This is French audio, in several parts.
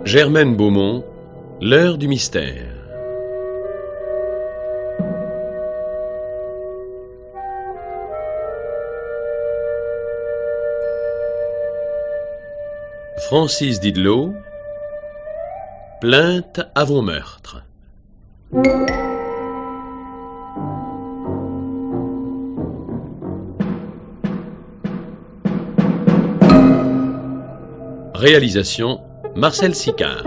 Germaine Beaumont, l'heure du mystère. Francis Didelot, plainte avant meurtre. Réalisation Marcel Sicard.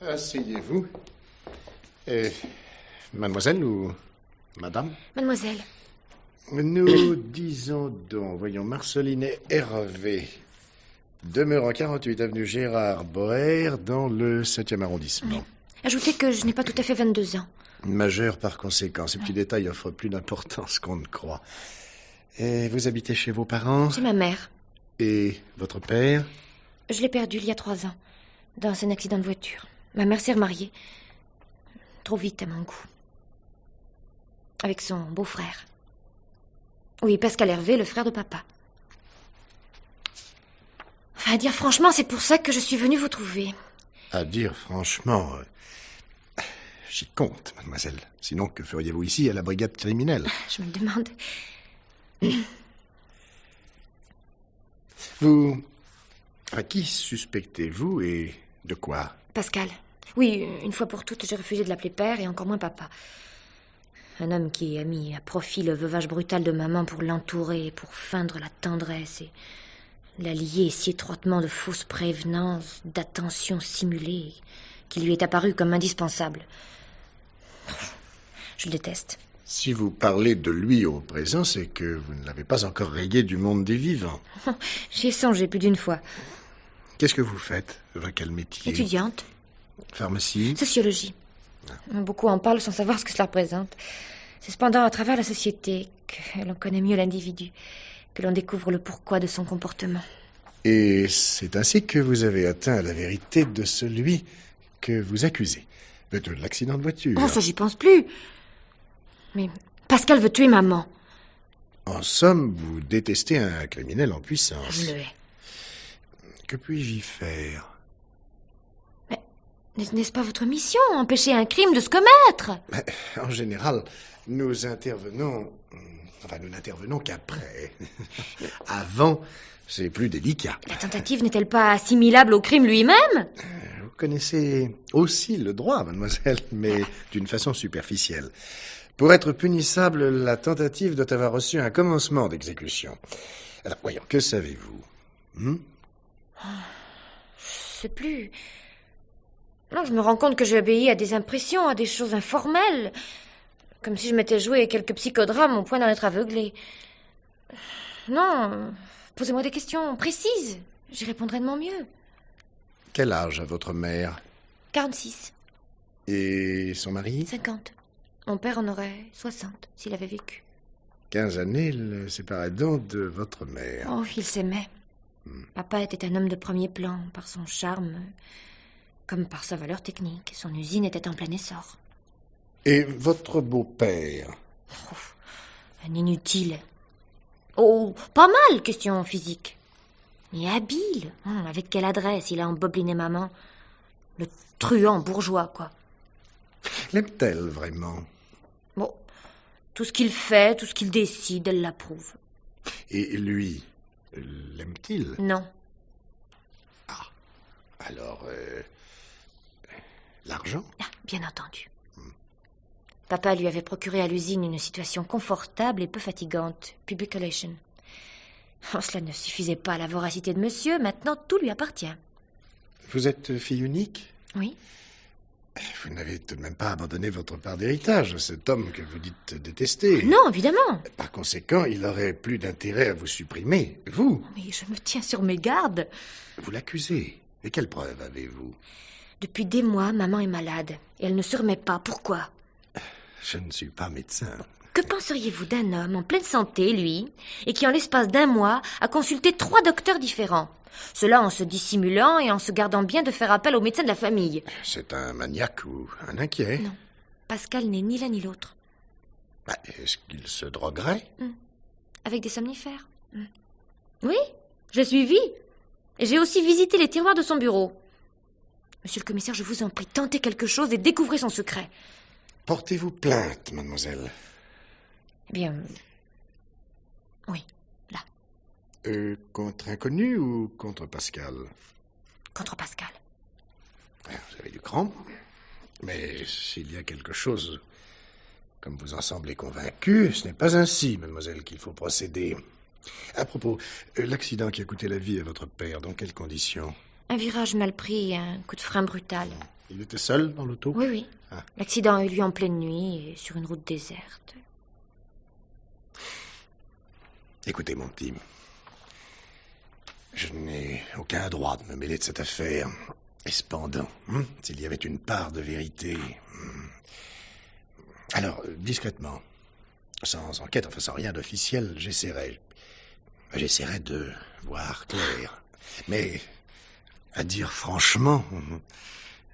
Asseyez-vous. Mademoiselle ou madame? Mademoiselle. Nous disons donc, voyons, Marceline Hervé, demeurant 48 avenue Gérard Boer, dans le 7e arrondissement. Oui. Ajoutez que je n'ai pas tout à fait 22 ans. Majeure par conséquent. Ces petits détails offrent plus d'importance qu'on ne croit. Et vous habitez chez vos parents? Chez ma mère. Et votre père? Je l'ai perdu il y a 3 ans, dans un accident de voiture. Ma mère s'est remariée. Trop vite à mon goût. Avec son beau-frère. Oui, Pascal Hervé, le frère de papa. Enfin, à dire franchement, c'est pour ça que je suis venue vous trouver. À dire franchement, j'y compte, mademoiselle. Sinon, que feriez-vous ici, à la brigade criminelle? Je me le demande. Vous... À qui suspectez-vous et de quoi? Pascal. Oui, une fois pour toutes, j'ai refusé de l'appeler père et encore moins papa. Un homme qui a mis à profit le veuvage brutal de maman pour l'entourer, pour feindre la tendresse et la lier si étroitement de fausses prévenances, d'attention simulée, qui lui est apparue comme indispensable. Je le déteste. Si vous parlez de lui au présent, c'est que vous ne l'avez pas encore rayé du monde des vivants. J'y ai songé plus d'une fois. Qu'est-ce que vous faites? Quel métier? Étudiante. Pharmacie? Sociologie. Beaucoup en parlent sans savoir ce que cela représente. C'est cependant à travers la société que l'on connaît mieux l'individu, que l'on découvre le pourquoi de son comportement. Et c'est ainsi que vous avez atteint la vérité de celui que vous accusez. De l'accident de voiture. Oh, ça, j'y pense plus. Mais Pascal veut tuer maman. En somme, vous détestez un criminel en puissance. Je le hais. Que puis-je y faire? Mais n'est-ce pas votre mission, empêcher un crime de se commettre? En général, nous intervenons... Enfin, nous n'intervenons qu'après. Avant, c'est plus délicat. La tentative n'est-elle pas assimilable au crime lui-même? Vous connaissez aussi le droit, mademoiselle, mais d'une façon superficielle. Pour être punissable, la tentative doit avoir reçu un commencement d'exécution. Alors, voyons, que savez-vous? Je sais plus. Non, je me rends compte que j'ai obéi à des impressions, à des choses informelles. Comme si je m'étais joué quelques psychodrames au point d'en être aveuglée. Non, posez-moi des questions précises. J'y répondrai de mon mieux. Quel âge a votre mère? 46. Et son mari? 50. Mon père en aurait 60, s'il avait vécu. 15 années le séparaient donc de votre mère. Oh, ils s'aimaient. Papa était un homme de premier plan, par son charme, comme par sa valeur technique. Son usine était en plein essor. Et votre beau-père? Oh, un inutile. Oh, pas mal, question physique. Mais habile. Avec quelle adresse il a embobeliné maman. Le truand bourgeois, quoi. L'aime-t-elle vraiment? Bon, tout ce qu'il fait, tout ce qu'il décide, elle l'approuve. Et lui, l'aime-t-il? Non. Ah, alors, l'argent? Ah, bien entendu. Papa lui avait procuré à l'usine une situation confortable et peu fatigante. Public relation. Oh, cela ne suffisait pas à la voracité de monsieur. Maintenant, tout lui appartient. Vous êtes fille unique? Oui. Vous n'avez tout de même pas abandonné votre part d'héritage à cet homme que vous dites détester. Non, évidemment. Par conséquent, il aurait plus d'intérêt à vous supprimer, vous. Mais je me tiens sur mes gardes. Vous l'accusez. Et quelle preuve avez-vous? Depuis des mois, maman est malade. Et elle ne se remet pas. Pourquoi? Je ne suis pas médecin. Que penseriez-vous d'un homme en pleine santé, lui, et qui en l'espace d'un mois a consulté 3 docteurs différents? Cela en se dissimulant et en se gardant bien de faire appel au médecin de la famille. C'est un maniaque ou un inquiet? Non, Pascal n'est ni l'un ni l'autre. Est-ce qu'il se droguerait? Avec des somnifères. Oui, je l'ai suivi. Et j'ai aussi visité les tiroirs de son bureau. Monsieur le commissaire, je vous en prie, tentez quelque chose et découvrez son secret. Portez-vous plainte, mademoiselle. Eh bien... oui, là, Contre inconnu ou contre Pascal? contre Pascal. Vous avez du cran. Mais s'il y a quelque chose, comme vous en semblez convaincu, ce n'est pas ainsi, mademoiselle, qu'il faut procéder. À propos, l'accident qui a coûté la vie à votre père, dans quelles conditions? Un virage mal pris et un coup de frein brutal. Il était seul dans l'auto? Oui, oui. Ah. L'accident a eu lieu en pleine nuit et sur une route déserte. Écoutez, mon petit, je n'ai aucun droit de me mêler de cette affaire. Et cependant, s'il y avait une part de vérité... Alors, discrètement, sans enquête, enfin sans rien d'officiel, j'essaierai de voir clair. Mais, à dire franchement,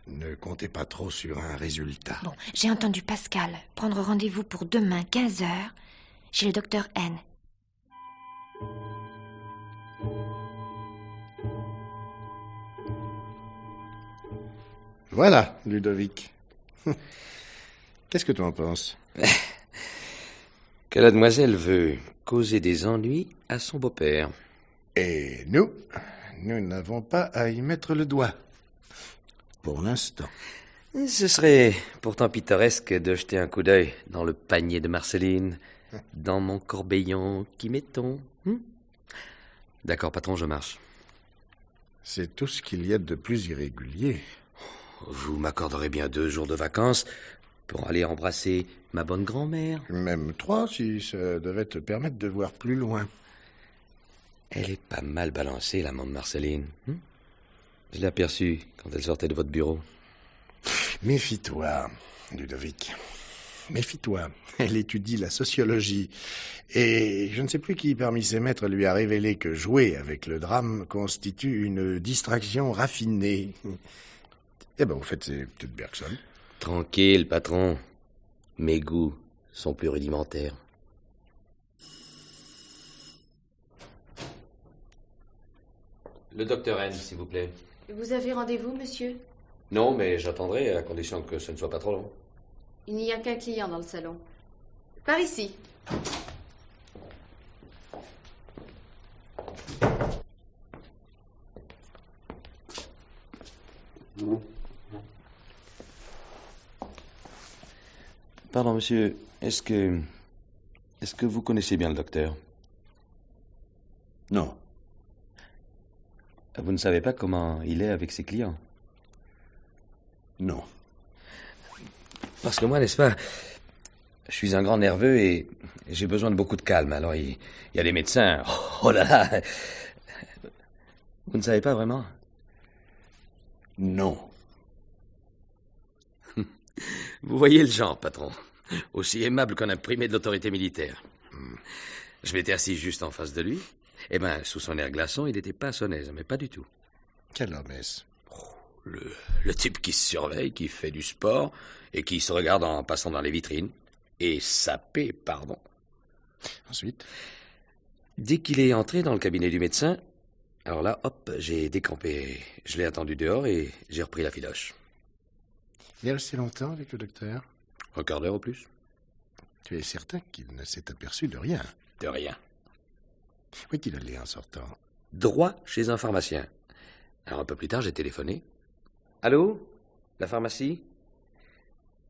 ne comptez pas trop sur un résultat. Bon, j'ai entendu Pascal prendre rendez-vous pour demain, 15h, chez le docteur N. Voilà, Ludovic. Qu'est-ce que tu en penses? Que la demoiselle veut causer des ennuis à son beau-père. Et nous n'avons pas à y mettre le doigt. Pour l'instant. Ce serait pourtant pittoresque de jeter un coup d'œil dans le panier de Marceline, dans mon corbeillon qui m'étonne. D'accord, patron, je marche. C'est tout ce qu'il y a de plus irrégulier. Vous m'accorderez bien 2 jours de vacances pour aller embrasser ma bonne grand-mère. Même 3, si ça devait te permettre de voir plus loin. Elle est pas mal balancée, l'amant de Marceline. Je l'ai aperçue quand elle sortait de votre bureau. Méfie-toi, Ludovic. Méfie-toi. Elle étudie la sociologie. Et je ne sais plus qui parmi ses maîtres lui a révélé que jouer avec le drame constitue une distraction raffinée. Eh ben, au fait, c'est peut-être Bergson. Tranquille, patron. Mes goûts sont plus rudimentaires. Le docteur N, s'il vous plaît. Vous avez rendez-vous, monsieur? Non, mais j'attendrai à condition que ce ne soit pas trop long. Il n'y a qu'un client dans le salon. Par ici. Pardon, monsieur, est-ce que vous connaissez bien le docteur? Non. Vous ne savez pas comment il est avec ses clients? Non. Parce que moi, n'est-ce pas, je suis un grand nerveux et j'ai besoin de beaucoup de calme. Alors, il y a des médecins. Oh là là! Vous ne savez pas vraiment? Non. Vous voyez le genre, patron. Aussi aimable qu'un imprimé de l'autorité militaire. Je m'étais assis juste en face de lui. Eh ben, sous son air glaçon, il n'était pas à son aise, mais pas du tout. Quel homme est-ce? Le type qui se surveille, qui fait du sport et qui se regarde en passant dans les vitrines. Et sapé, pardon. Ensuite? Dès qu'il est entré dans le cabinet du médecin, alors là, hop, j'ai décampé. Je l'ai attendu dehors et j'ai repris la filoche. Il est resté longtemps avec le docteur? Un quart d'heure au plus. Tu es certain qu'il ne s'est aperçu de rien? De rien. Où est-il allé en sortant? Droit chez un pharmacien. Alors un peu plus tard, j'ai téléphoné. Allô? La pharmacie?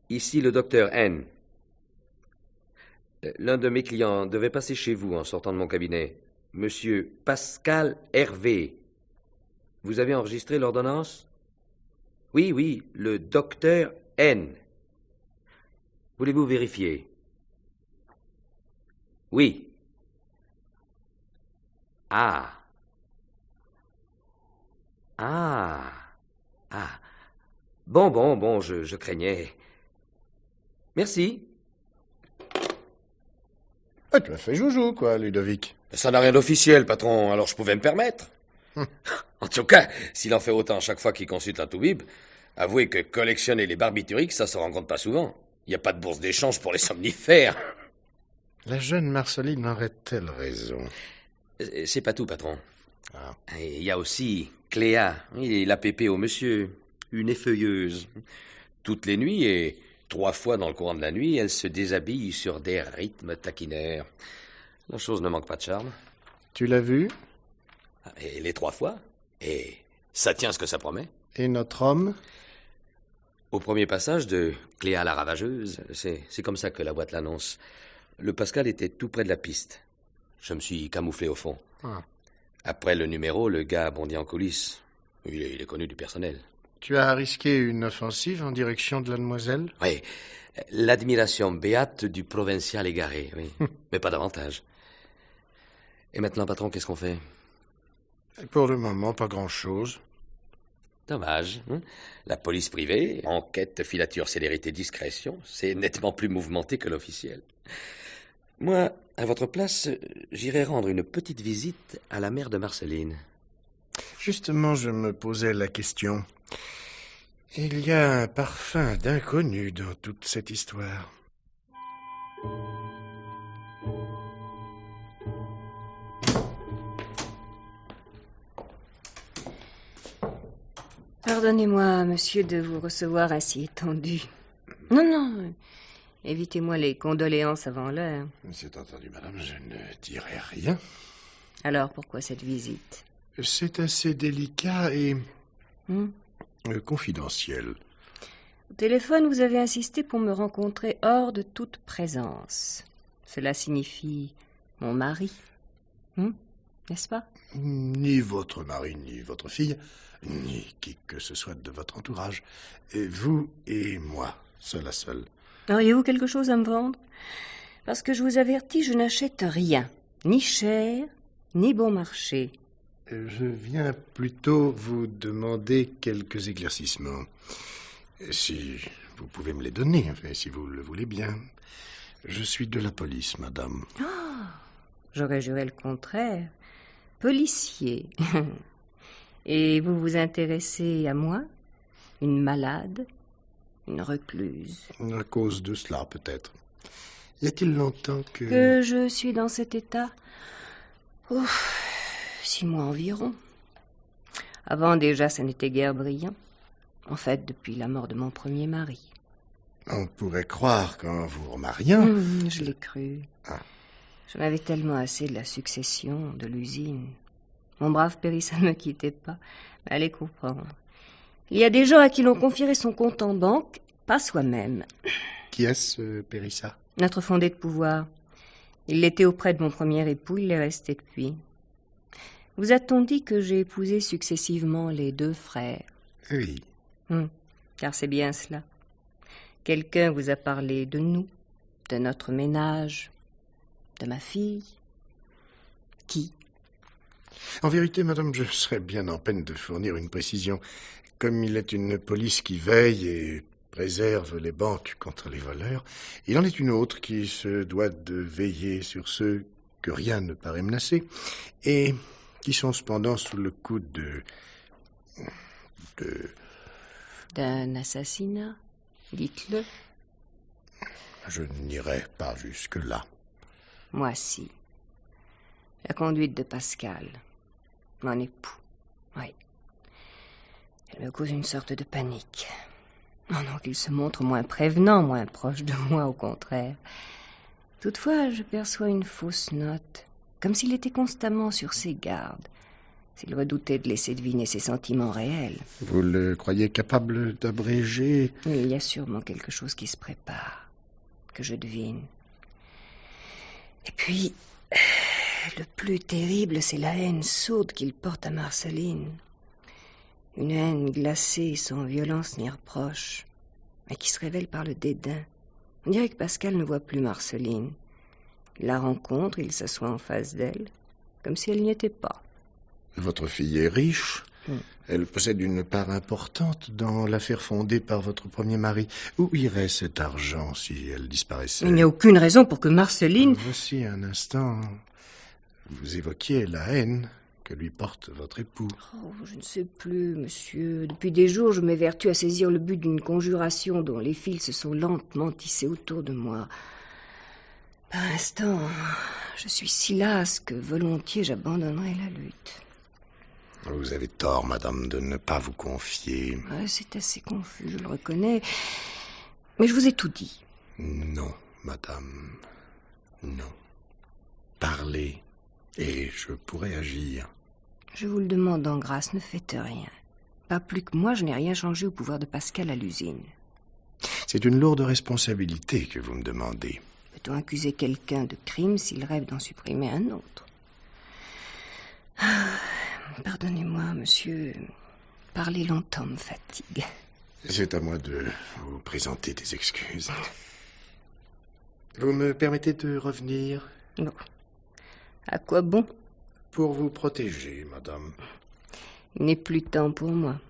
Ici le docteur N. L'un de mes clients devait passer chez vous en sortant de mon cabinet. Monsieur Pascal Hervé. Vous avez enregistré l'ordonnance? Oui, le docteur N. Voulez-vous vérifier? Oui. Ah. Ah. Ah. Bon, je craignais. Merci. Ah, tu as fait joujou, quoi, Ludovic. Ça n'a rien d'officiel, patron, alors je pouvais me permettre. En tout cas, s'il en fait autant chaque fois qu'il consulte un toubib, avouez que collectionner les barbituriques, ça se rencontre pas souvent. Il n'y a pas de bourse d'échange pour les somnifères. La jeune Marceline aurait-elle raison? C'est pas tout, patron. Ah. Il y a aussi Cléa, et la pépé au monsieur, une effeuilleuse. Toutes les nuits et 3 fois dans le courant de la nuit, elle se déshabille sur des rythmes taquinaires. La chose ne manque pas de charme. Tu l'as vue? Et les 3 fois. Et ça tient ce que ça promet. Et notre homme? Au premier passage de Cléa la ravageuse, c'est comme ça que la boîte l'annonce. Le Pascal était tout près de la piste. Je me suis camouflé au fond. Ah. Après le numéro, le gars bondit en coulisses. Il est connu du personnel. Tu as risqué une offensive en direction de la demoiselle? Oui, l'admiration béate du provincial égaré, oui. Mais pas davantage. Et maintenant, patron, qu'est-ce qu'on fait? Pour le moment, pas grand-chose. Dommage. La police privée, enquête, filature, célérité, discrétion, c'est nettement plus mouvementé que l'officiel. Moi, à votre place, j'irai rendre une petite visite à la mère de Marceline. Justement, je me posais la question. Il y a un parfum d'inconnu dans toute cette histoire. Pardonnez-moi, monsieur, de vous recevoir ainsi étendu. Non, évitez-moi les condoléances avant l'heure. C'est entendu, madame, je ne dirai rien. Alors, pourquoi cette visite? C'est assez délicat et confidentiel. Au téléphone, vous avez insisté pour me rencontrer hors de toute présence. Cela signifie mon mari. N'est-ce pas? Ni votre mari, ni votre fille, ni qui que ce soit de votre entourage. Et vous et moi, seul à seul. Auriez-vous quelque chose à me vendre? Parce que je vous avertis, je n'achète rien. Ni cher, ni bon marché. Je viens plutôt vous demander quelques éclaircissements. Si vous pouvez me les donner, enfin, si vous le voulez bien. Je suis de la police, madame. J'aurais juré le contraire. Policier. Et vous vous intéressez à moi? Une malade? Une recluse? À cause de cela, peut-être. Y a-t-il longtemps que... Que je suis dans cet état? 6 mois environ. Avant, déjà, ça n'était guère brillant. En fait, depuis la mort de mon premier mari. On pourrait croire qu'en vous remariant... Je l'ai cru. J'en avais tellement assez de la succession, de l'usine. Mon brave Périssa ne me quittait pas. Mais allez comprendre. Il y a des gens à qui l'on confierait son compte en banque, pas soi-même. Qui est-ce, Périssa? Notre fondé de pouvoir. Il l'était auprès de mon premier époux, il l'est resté depuis. Vous a-t-on dit que j'ai épousé successivement les 2 frères? Oui. Car c'est bien cela. Quelqu'un vous a parlé de nous, de notre ménage, de ma fille. Qui? En vérité, madame, je serais bien en peine de fournir une précision. Comme il est une police qui veille et préserve les banques contre les voleurs, il en est une autre qui se doit de veiller sur ceux que rien ne paraît menacer et qui sont cependant sous le coup d'un assassinat, dites-le. Je n'irai pas jusque-là. Moi, si. La conduite de Pascal, mon époux, oui. Elle me cause une sorte de panique. Oh non, qu'il se montre moins prévenant, moins proche de moi, au contraire. Toutefois, je perçois une fausse note, comme s'il était constamment sur ses gardes, s'il redoutait de laisser deviner ses sentiments réels. Vous le croyez capable d'abréger? Il y a sûrement quelque chose qui se prépare, que je devine. Et puis, le plus terrible, c'est la haine sourde qu'il porte à Marceline. Une haine glacée, sans violence ni reproche. mais qui se révèle par le dédain. On dirait que Pascal ne voit plus Marceline. Il la rencontre, il s'assoit en face d'elle, comme si elle n'y était pas. Votre fille est riche. Elle possède une part importante dans l'affaire fondée par votre premier mari. Où irait cet argent si elle disparaissait? Il n'y a aucune raison pour que Marceline... Voici un instant. Vous évoquiez la haine que lui porte votre époux. Oh, je ne sais plus, monsieur. Depuis des jours, je m'évertue à saisir le but d'une conjuration dont les fils se sont lentement tissés autour de moi. Par instant, je suis si lasse que volontiers j'abandonnerai la lutte. Vous avez tort, madame, de ne pas vous confier. C'est assez confus, je le reconnais. Mais je vous ai tout dit. Non, madame. Non. Parlez, et je pourrai agir. Je vous le demande en grâce, ne faites rien. Pas plus que moi, je n'ai rien changé au pouvoir de Pascal à l'usine. C'est une lourde responsabilité que vous me demandez. Peut-on accuser quelqu'un de crime s'il rêve d'en supprimer un autre? Pardonnez-moi, monsieur. Parler longtemps me fatigue. C'est à moi de vous présenter des excuses. Vous me permettez de revenir? Bon. À quoi bon? Pour vous protéger, madame. Il n'est plus temps pour moi.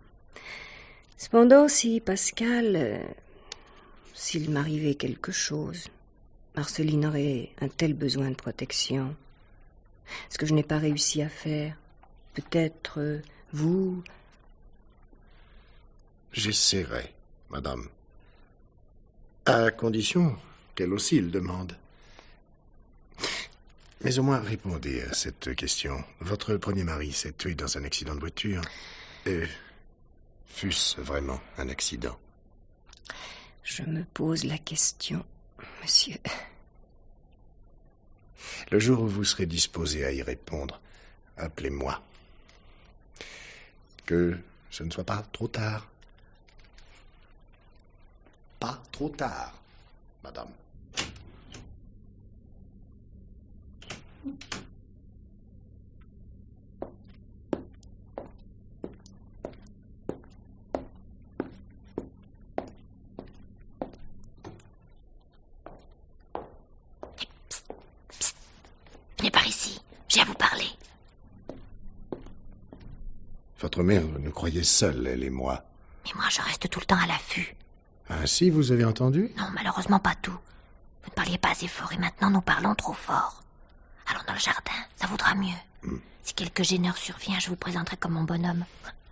Cependant, si Pascal... s'il m'arrivait quelque chose, Marceline aurait un tel besoin de protection. Ce que je n'ai pas réussi à faire. Peut-être vous... J'essaierai, madame. À condition qu'elle aussi le demande. Mais au moins, répondez à cette question. Votre premier mari s'est tué dans un accident de voiture. Et fût-ce vraiment un accident? Je me pose la question, monsieur. Le jour où vous serez disposé à y répondre, appelez-moi. Que ce ne soit pas trop tard. Pas trop tard, madame. Venez par ici, j'ai à vous parler. Votre mère nous croyait seuls, elle et moi. Mais moi, je reste tout le temps à l'affût. Ainsi, vous avez entendu? Non, malheureusement pas tout. Vous ne parliez pas assez fort et maintenant nous parlons trop fort. Allons dans le jardin, ça vaudra mieux. Si quelque gêneur survient, je vous présenterai comme mon bonhomme.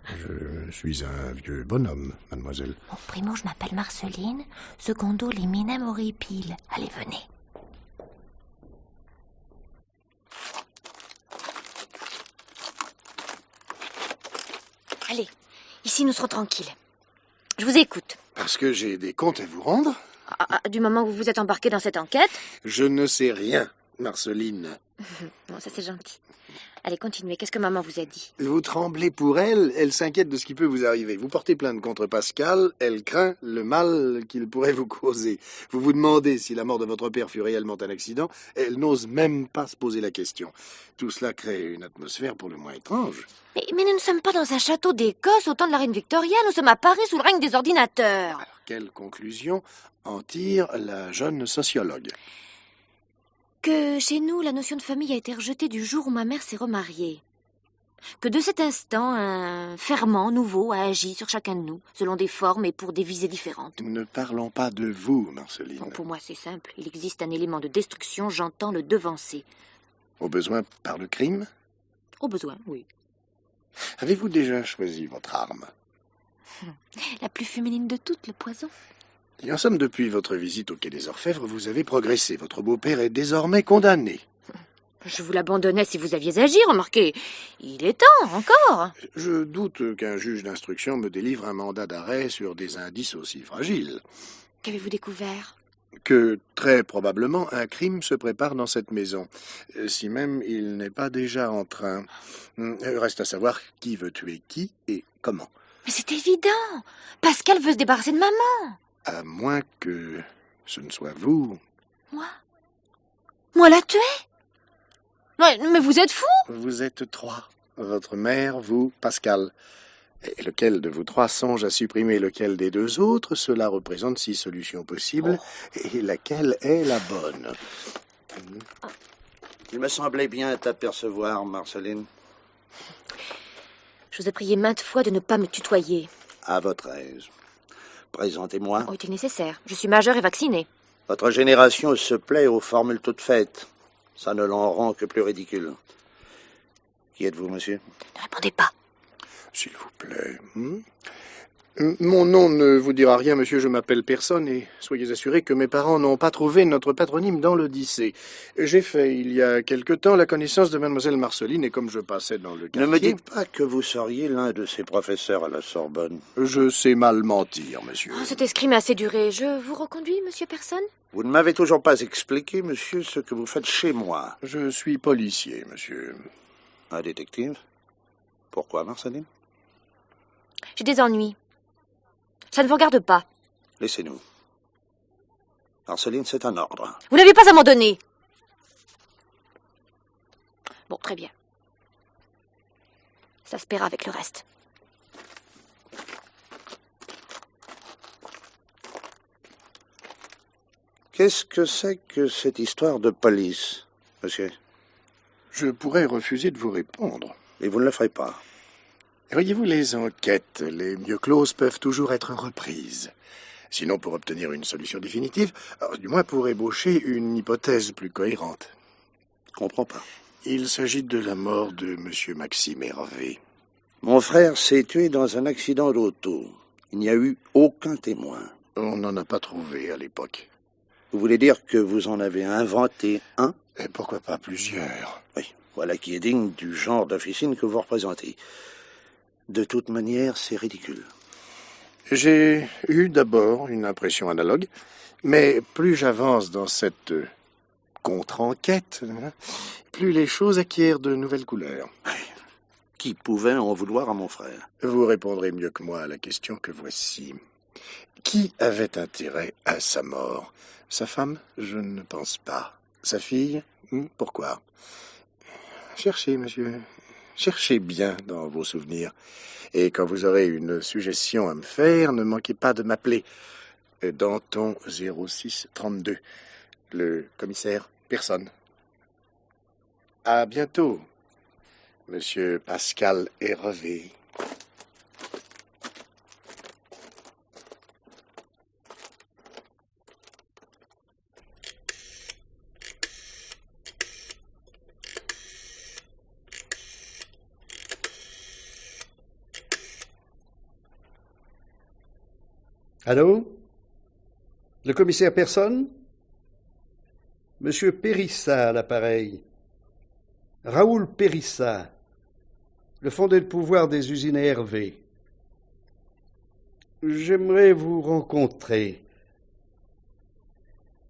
Je suis un vieux bonhomme, mademoiselle. Mon primo, je m'appelle Marceline. Secondo, liminem horripile. Allez, venez. Allez, ici nous serons tranquilles. Je vous écoute. Parce que j'ai des comptes à vous rendre? Du moment où vous vous êtes embarqué dans cette enquête? Je ne sais rien, Marceline. Bon, ça c'est gentil. Allez, continuez. Qu'est-ce que maman vous a dit? Vous tremblez pour elle, elle s'inquiète de ce qui peut vous arriver. Vous portez plainte contre Pascal, elle craint le mal qu'il pourrait vous causer. Vous vous demandez si la mort de votre père fut réellement un accident, elle n'ose même pas se poser la question. Tout cela crée une atmosphère pour le moins étrange. Mais nous ne sommes pas dans un château d'Écosse au temps de la reine Victoria, nous sommes à Paris sous le règne des ordinateurs. Alors, quelle conclusion en tire la jeune sociologue? Que chez nous, la notion de famille a été rejetée du jour où ma mère s'est remariée. Que de cet instant, un ferment nouveau a agi sur chacun de nous, selon des formes et pour des visées différentes. Ne parlons pas de vous, Marceline. Bon, pour moi, c'est simple. Il existe un élément de destruction, j'entends le devancer. Au besoin par le crime? Au besoin, oui. Avez-vous déjà choisi votre arme? La plus féminine de toutes, le poison. Et en somme, depuis votre visite au Quai des Orfèvres, vous avez progressé. Votre beau-père est désormais condamné. Je vous l'abandonnais si vous aviez agi, remarquez. Il est temps, encore. Je doute qu'un juge d'instruction me délivre un mandat d'arrêt sur des indices aussi fragiles. Qu'avez-vous découvert? Que, très probablement, un crime se prépare dans cette maison. Si même il n'est pas déjà en train. Reste à savoir qui veut tuer qui et comment. Mais c'est évident. Pascal veut se débarrasser de maman. À moins que ce ne soit vous. Moi? Moi la tuer? Mais vous êtes fou? Vous êtes trois. Votre mère, vous, Pascal. Et lequel de vous trois songe à supprimer lequel des deux autres? Cela représente 6 solutions possibles. Et laquelle est la bonne? Il me semblait bien t'apercevoir, Marceline. Je vous ai prié maintes fois de ne pas me tutoyer. À votre aise. Présentez-moi. Oh, est-il nécessaire? Je suis majeure et vaccinée. Votre génération se plaît aux formules toutes faites. Ça ne l'en rend que plus ridicule. Qui êtes-vous, monsieur? Ne répondez pas. S'il vous plaît. Mon nom ne vous dira rien, monsieur, je m'appelle personne, et soyez assurés que mes parents n'ont pas trouvé notre patronyme dans l'Odyssée. J'ai fait, il y a quelque temps, la connaissance de mademoiselle Marceline, et comme je passais dans le quartier... Ne me dites pas que vous seriez l'un de ses professeurs à la Sorbonne. Je sais mal mentir, monsieur. Oh, cet escrime a assez duré. Je vous reconduis, monsieur Personne? Vous ne m'avez toujours pas expliqué, monsieur, ce que vous faites chez moi. Je suis policier, monsieur. Un détective? Pourquoi, Marceline? J'ai des ennuis. Ça ne vous regarde pas. Laissez-nous. Marceline, c'est un ordre. Vous n'avez pas à m'en donner. Bon, très bien. Ça se paiera avec le reste. Qu'est-ce que c'est que cette histoire de police, monsieur? Je pourrais refuser de vous répondre. Et vous ne le ferez pas. Voyez-vous, les enquêtes, les mieux closes peuvent toujours être reprises. Sinon, pour obtenir une solution définitive, alors, du moins pour ébaucher une hypothèse plus cohérente. Je comprends pas. Il s'agit de la mort de monsieur Maxime Hervé. Mon frère s'est tué dans un accident d'auto. Il n'y a eu aucun témoin. On n'en a pas trouvé à l'époque. Vous voulez dire que vous en avez inventé un? Et pourquoi pas plusieurs? Oui, voilà qui est digne du genre d'officine que vous représentez. De toute manière, c'est ridicule. J'ai eu d'abord une impression analogue, mais plus j'avance dans cette contre-enquête, plus les choses acquièrent de nouvelles couleurs. Qui pouvait en vouloir à mon frère? Vous répondrez mieux que moi à la question que voici. Qui avait intérêt à sa mort? Sa femme? Je ne pense pas. Sa fille? Pourquoi? Cherchez, monsieur. Cherchez bien dans vos souvenirs. Et quand vous aurez une suggestion à me faire, ne manquez pas de m'appeler. Danton 0632. Le commissaire Personne. À bientôt, monsieur Pascal Hervé. Allô? Le commissaire Personne? Monsieur Périssa, à l'appareil. Raoul Périssa, le fondé de pouvoir des usines Hervé. J'aimerais vous rencontrer.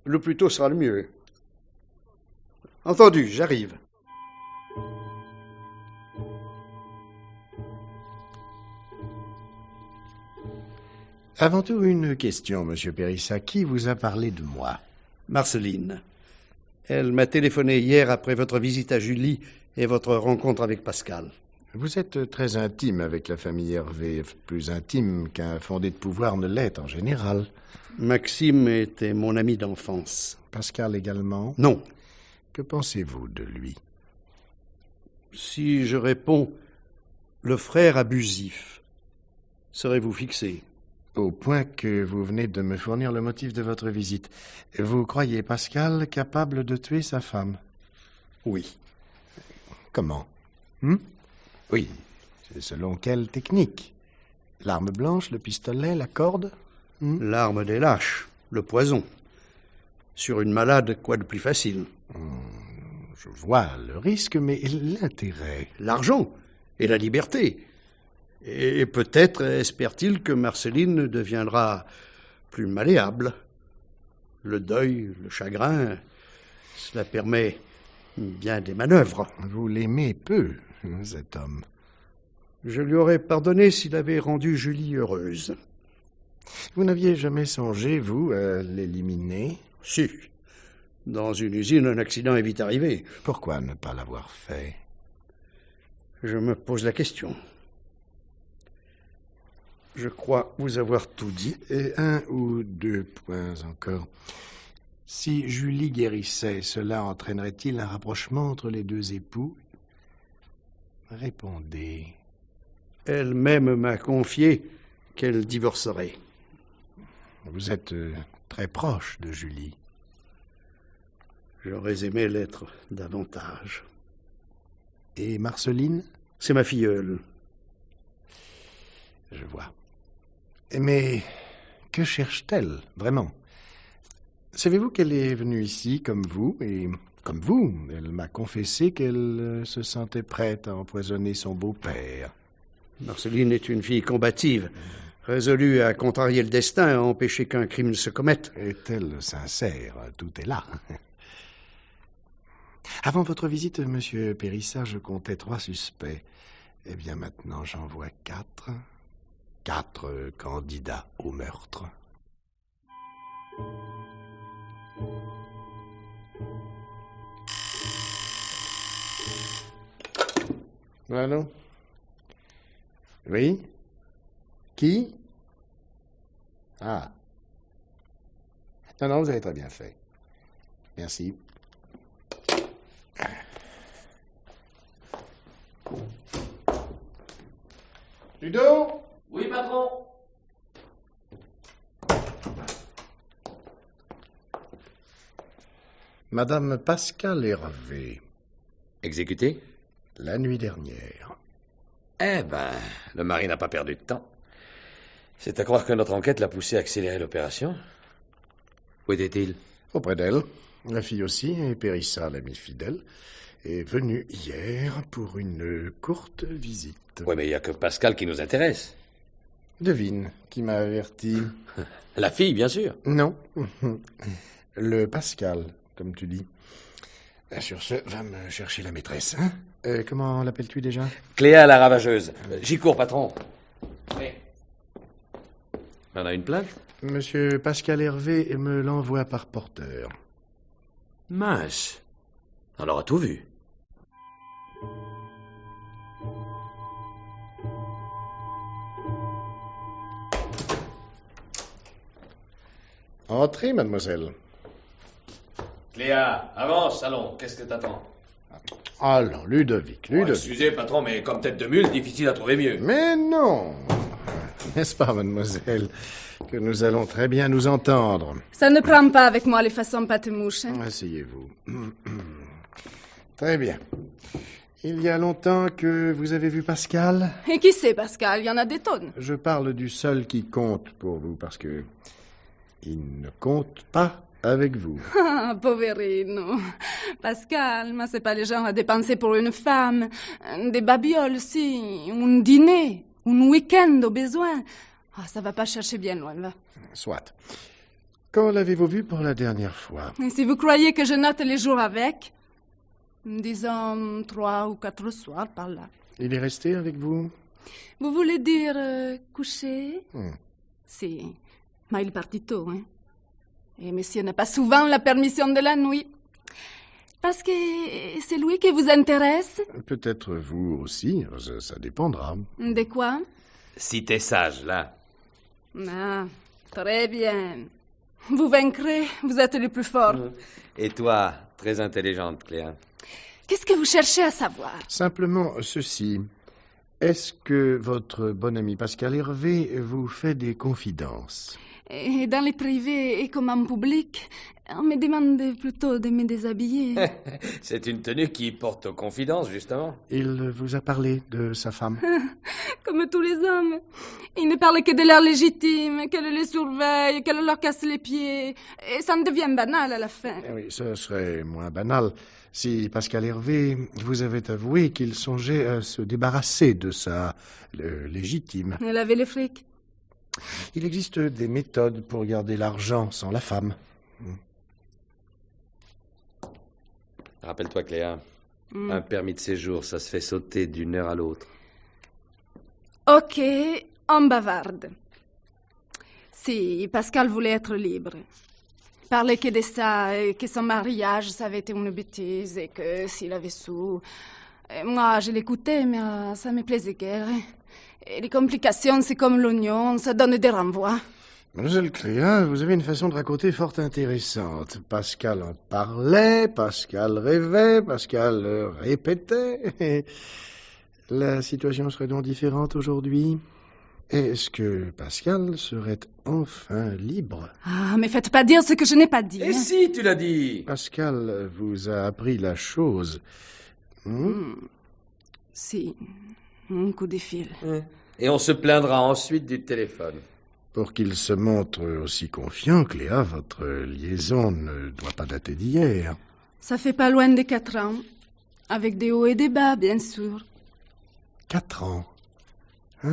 Le plus tôt sera le mieux. Entendu, j'arrive. Avant tout, une question, monsieur Périssa. Qui vous a parlé de moi? Marceline. Elle m'a téléphoné hier après votre visite à Julie et votre rencontre avec Pascal. Vous êtes très intime avec la famille Hervé, plus intime qu'un fondé de pouvoir ne l'est en général. Maxime était mon ami d'enfance. Pascal également? Non. Que pensez-vous de lui? Si je réponds le frère abusif, serez-vous fixé? Au point que vous venez de me fournir le motif de votre visite. Vous croyez Pascal capable de tuer sa femme? Oui. Comment? Oui. Selon quelle technique? L'arme blanche, le pistolet, la corde? L'arme des lâches, le poison. Sur une malade, quoi de plus facile? Je vois le risque, mais l'intérêt? L'argent et la liberté. Et peut-être espère-t-il que Marceline deviendra plus malléable. Le deuil, le chagrin, cela permet bien des manœuvres. Vous l'aimez peu, cet homme. Je lui aurais pardonné s'il avait rendu Julie heureuse. Vous n'aviez jamais songé, vous, à l'éliminer? Si. Dans une usine, un accident est vite arrivé. Pourquoi ne pas l'avoir fait? Je me pose la question. Je crois vous avoir tout dit. Et 1 ou 2 points encore. Si Julie guérissait, cela entraînerait-il un rapprochement entre les deux époux? Répondez. Elle-même m'a confié qu'elle divorcerait. Vous êtes très proche de Julie. J'aurais aimé l'être davantage. Et Marceline? C'est ma filleule. Je vois. Mais que cherche-t-elle, vraiment? Savez-vous qu'elle est venue ici comme vous, et comme vous, elle m'a confessé qu'elle se sentait prête à empoisonner son beau-père. Marceline est une fille combative, résolue à contrarier le destin, à empêcher qu'un crime ne se commette. Est-elle sincère? Tout est là. Avant votre visite, monsieur Périssat, je comptais 3 suspects. Eh bien, maintenant, j'en vois 4. 4 candidats au meurtre. Allô? Oui? Qui? Ah. Non, vous avez très bien fait. Merci. Ludo? Oui, patron. Madame Pascal Hervé, Exécuté? la nuit dernière. Eh ben, le mari n'a pas perdu de temps. C'est à croire que notre enquête l'a poussé à accélérer l'opération. Où était-il? Auprès d'elle. La fille aussi, et Périssat, l'ami fidèle, est venu hier pour une courte visite. Oui, mais il n'y a que Pascal qui nous intéresse. Devine qui m'a averti. La fille, bien sûr. Non. Le Pascal, comme tu dis. Sur ce, va me chercher la maîtresse. Hein? Comment l'appelles-tu déjà? Cléa la ravageuse. J'y cours, patron. Oui. On a une plainte? Monsieur Pascal Hervé me l'envoie par porteur. Mince. On aura tout vu. Entrez, mademoiselle. Cléa, avance, allons. Qu'est-ce que t'attends? Alors, Ludovic. Excusez, patron, mais comme tête de mule, difficile à trouver mieux. Mais non. N'est-ce pas, mademoiselle, que nous allons très bien nous entendre? Ça ne prend pas avec moi les façons pâte-mouche. Hein? Asseyez-vous. Très bien. Il y a longtemps que vous avez vu Pascal? Et qui sait, Pascal? Il y en a des tonnes. Je parle du seul qui compte pour vous, parce que il ne compte pas avec vous. Ah, poverino. Pascal, mais c'est pas le genre à dépenser pour une femme. Des babioles, si. Un dîner. Un week-end au besoin. Ah, ça va pas chercher bien loin, va. Soit. Quand l'avez-vous vu pour la dernière fois? Et si vous croyez que je note les jours avec, disons 3 ou 4 soirs par là. Il est resté avec vous? Vous voulez dire coucher? Si. Mais il est parti tôt, hein. Et monsieur n'a pas souvent la permission de la nuit. Parce que c'est lui qui vous intéresse? Peut-être vous aussi, ça dépendra. De quoi? Si t'es sage, là. Ah, très bien. Vous vaincrez, vous êtes le plus fort. Et toi, très intelligente, Cléa. Qu'est-ce que vous cherchez à savoir? Simplement ceci. Est-ce que votre bon ami Pascal Hervé vous fait des confidences? Et dans les privés et comme en public, on me demande plutôt de me déshabiller. C'est une tenue qui porte aux confidences, justement. Il vous a parlé de sa femme? Comme tous les hommes. Il ne parle que de leur légitime, qu'elle les surveille, qu'elle leur casse les pieds. Et ça en devient banal à la fin. Oui, ce serait moins banal si Pascal Hervé vous avait avoué qu'il songeait à se débarrasser de sa légitime. Elle avait le fric. Il existe des méthodes pour garder l'argent sans la femme. Rappelle-toi, Cléa, un permis de séjour, ça se fait sauter d'une heure à l'autre. Ok, on bavarde. Si Pascal voulait être libre, parlait que de ça, et que son mariage, ça avait été une bêtise, et que s'il avait su... Et moi, je l'écoutais, mais ça me plaisait guère. Et les complications, c'est comme l'oignon, ça donne des renvois. Mademoiselle Cléa, vous avez une façon de raconter fort intéressante. Pascal en parlait, Pascal rêvait, Pascal répétait. La situation serait donc différente aujourd'hui? Est-ce que Pascal serait enfin libre? Ah, mais faites pas dire ce que je n'ai pas dit. Et si, tu l'as dit. Pascal vous a appris la chose. Si, un coup de fil. Et on se plaindra ensuite du téléphone. Pour qu'il se montre aussi confiant, Cléa, votre liaison ne doit pas dater d'hier. Ça fait pas loin de 4 ans. Avec des hauts et des bas, bien sûr. 4 ans. Ah.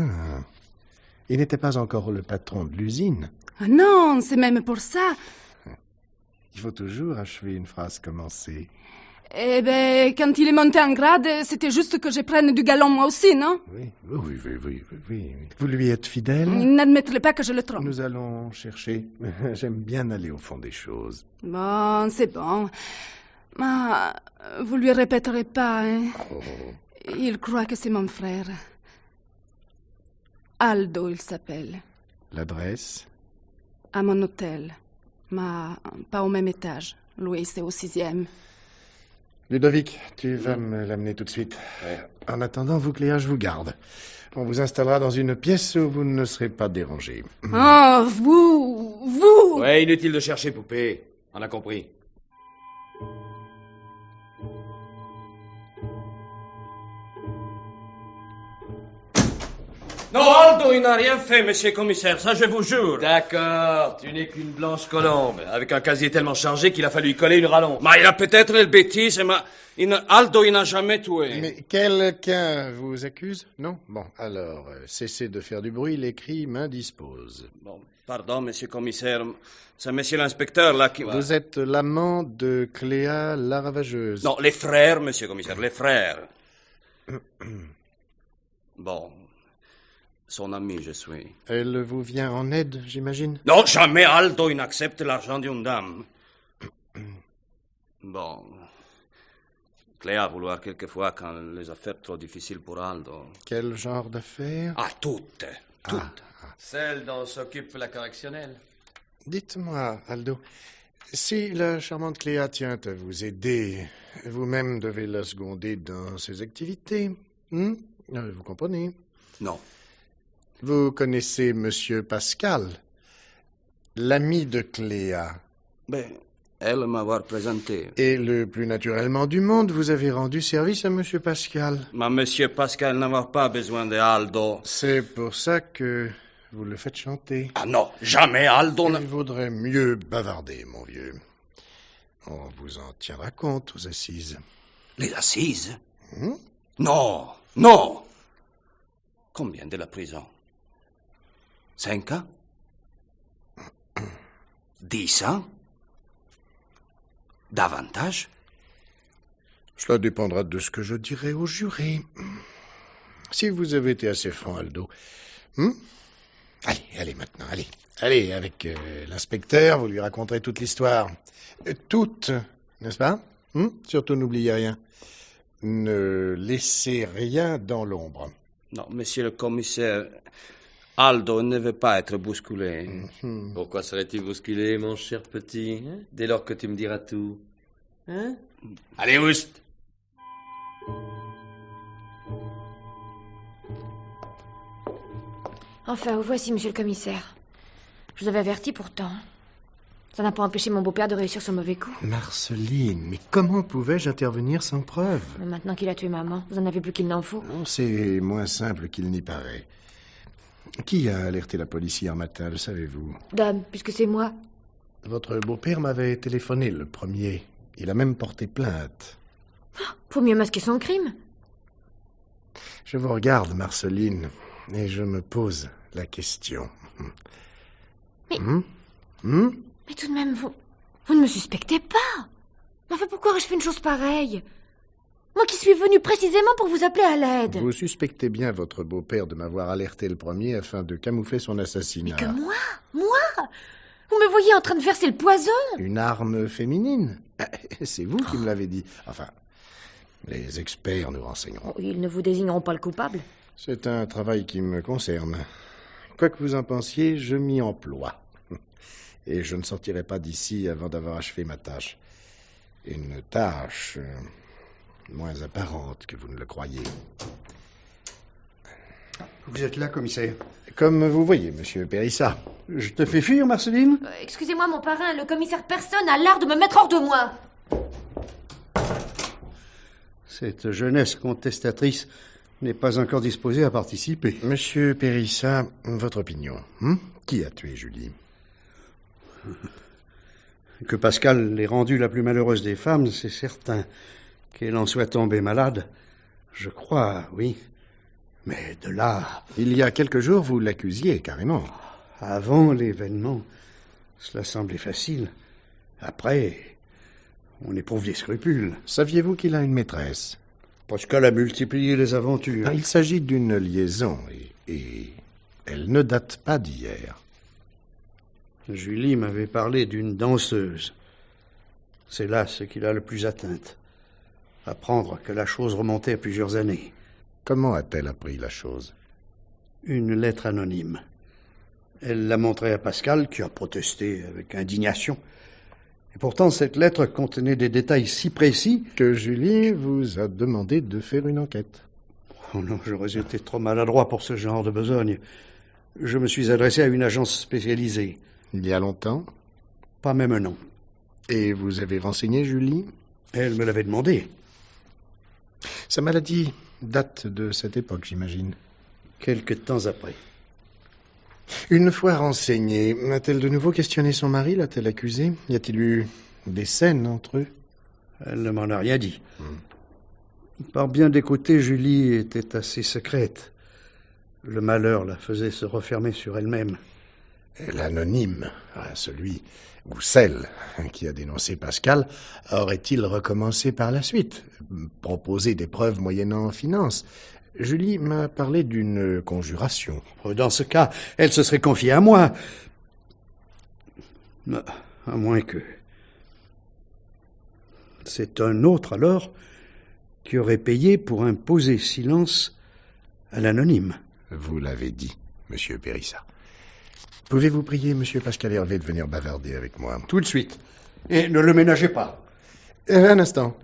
Il n'était pas encore le patron de l'usine. Ah non, c'est même pour ça. Il faut toujours achever une phrase commencée. Eh ben, quand il est monté en grade, c'était juste que je prenne du galon moi aussi, non? Oui. Vous lui êtes fidèle? Il n'admettrait pas que je le trompe. Nous allons chercher. J'aime bien aller au fond des choses. Bon, c'est bon. Mais vous lui répéterez pas, hein? Il croit que c'est mon frère. Aldo, il s'appelle. L'adresse? À mon hôtel. Mais pas au même étage. Louis, c'est au 6e. Ludovic, tu vas me l'amener tout de suite. Ouais. En attendant, vous, Cléa, je vous garde. On vous installera dans une pièce où vous ne serez pas dérangés. Oh, vous! Ouais, inutile de chercher, poupée. On a compris. Non, Aldo, il n'a rien fait, monsieur le commissaire, ça je vous jure. D'accord, tu n'es qu'une blanche colombe, avec un casier tellement chargé qu'il a fallu y coller une rallonge. Mais il a peut-être le bêtise, mais Aldo, il n'a jamais tué. Mais quelqu'un vous accuse? Non? Bon, alors, cessez de faire du bruit, les cris m'indisposent. Bon, pardon, monsieur le commissaire, c'est monsieur l'inspecteur là qui... Vous êtes l'amant de Cléa la ravageuse? Non, les frères, monsieur le commissaire, les frères. Bon... Son ami, je suis. Elle vous vient en aide, j'imagine? Non, jamais Aldo, il n'accepte l'argent d'une dame. Bon. Cléa vouloir quelquefois quand les affaires trop difficiles pour Aldo. Quel genre d'affaires? Ah, toutes. Celle dont s'occupe la correctionnelle. Dites-moi, Aldo, si la charmante Cléa tient à vous aider, vous-même devez la seconder dans ses activités. Vous comprenez? Non. Vous connaissez Monsieur Pascal, l'ami de Cléa. Ben, elle m'avoir présenté. Et le plus naturellement du monde, vous avez rendu service à Monsieur Pascal. Mais Monsieur Pascal n'aura pas besoin de Aldo. C'est pour ça que vous le faites chanter. Ah non, jamais Aldo... Il vaudrait mieux bavarder, mon vieux. On vous en tiendra compte aux assises. Les assises? Non. Combien de la prison? 5 ans? 10 ans? Davantage? Cela dépendra de ce que je dirai au juré. Si vous avez été assez franc, Aldo. Allez, maintenant, allez. Allez, avec l'inspecteur, vous lui raconterez toute l'histoire. Toute, n'est-ce pas? Surtout n'oubliez rien. Ne laissez rien dans l'ombre. Non, monsieur le commissaire, Aldo ne veut pas être bousculé. Pourquoi serait-il bousculé, mon cher petit, dès lors que tu me diras tout? Allez, oust! Enfin, vous voici, monsieur le commissaire. Je vous avais averti pourtant. Ça n'a pas empêché mon beau-père de réussir ce mauvais coup. Marceline, mais comment pouvais-je intervenir sans preuve? Mais maintenant qu'il a tué maman, vous en avez plus qu'il n'en faut. C'est moins simple qu'il n'y paraît. Qui a alerté la police hier matin, le savez-vous? Dame, puisque c'est moi. Votre beau-père m'avait téléphoné le premier. Il a même porté plainte. Pour mieux masquer son crime. Je vous regarde, Marceline, et je me pose la question. Mais... Mais tout de même, vous ne me suspectez pas. Mais enfin, pourquoi aurais-je fait une chose pareille? Moi qui suis venue précisément pour vous appeler à l'aide. Vous suspectez bien votre beau-père de m'avoir alerté le premier afin de camoufler son assassinat. Mais que moi? Vous me voyez en train de verser le poison. Une arme féminine? C'est vous qui me l'avez dit. Enfin, les experts nous renseigneront. Ils ne vous désigneront pas le coupable. C'est un travail qui me concerne. Quoi que vous en pensiez, je m'y emploie. Et je ne sortirai pas d'ici avant d'avoir achevé ma tâche. Une tâche moins apparente que vous ne le croyez. Vous êtes là, commissaire? Comme vous voyez, monsieur Périssa. Je te fais fuir, Marceline? Excusez-moi, mon parrain, le commissaire personne a l'art de me mettre hors de moi. Cette jeunesse contestatrice n'est pas encore disposée à participer. Monsieur Périssa, votre opinion. Qui a tué Julie? Que Pascal l'ait rendue la plus malheureuse des femmes, c'est certain. Qu'elle en soit tombée malade, je crois, oui. Mais de là... Il y a quelques jours, vous l'accusiez, carrément. Avant l'événement, cela semblait facile. Après, on éprouve des scrupules. Saviez-vous qu'il a une maîtresse? Pascal a multiplié les aventures. Il s'agit d'une liaison, et elle ne date pas d'hier. Julie m'avait parlé d'une danseuse. C'est là ce qui l'a le plus atteinte. Apprendre que la chose remontait à plusieurs années. Comment a-t-elle appris la chose? Une lettre anonyme. Elle l'a montrée à Pascal, qui a protesté avec indignation. Et pourtant, cette lettre contenait des détails si précis que Julie vous a demandé de faire une enquête. Oh non, j'aurais été trop maladroit pour ce genre de besogne. Je me suis adressé à une agence spécialisée. Il y a longtemps? Pas même un an. Et vous avez renseigné Julie? Elle me l'avait demandé. Sa maladie date de cette époque, j'imagine. Quelque temps après. Une fois renseignée, a-t-elle de nouveau questionné son mari? L'a-t-elle accusé? Y a-t-il eu des scènes entre eux? Elle ne m'en a rien dit. Par bien des côtés, Julie était assez secrète. Le malheur la faisait se refermer sur elle-même. L'anonyme, celui ou celle qui a dénoncé Pascal, aurait-il recommencé par la suite? Proposer des preuves moyennant finance? Julie m'a parlé d'une conjuration. Dans ce cas, elle se serait confiée à moi. À moins que... C'est un autre, alors, qui aurait payé pour imposer silence à l'anonyme. Vous l'avez dit, monsieur Périssa. Pouvez-vous prier monsieur Pascal Hervé de venir bavarder avec moi? Tout de suite. Et ne le ménagez pas. Un instant.